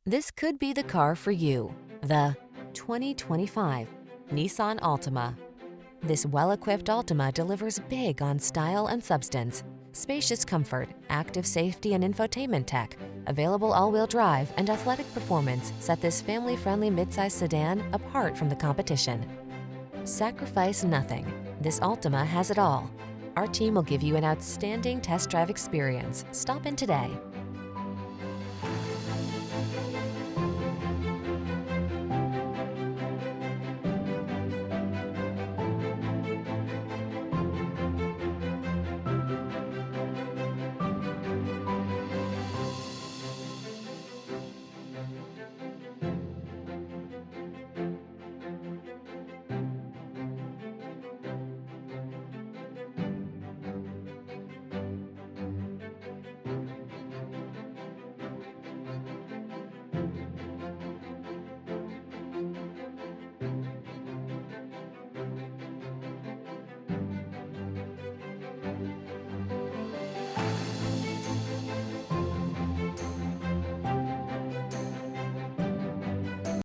This could be the car for you. The 2025 Nissan Altima. This well-equipped Altima delivers big on style and substance. Spacious comfort, active safety and infotainment tech, available all-wheel drive and athletic performance set this family-friendly midsize sedan apart from the competition. Sacrifice nothing. This Altima has it all. Our team will give you an outstanding test drive experience. Stop in today.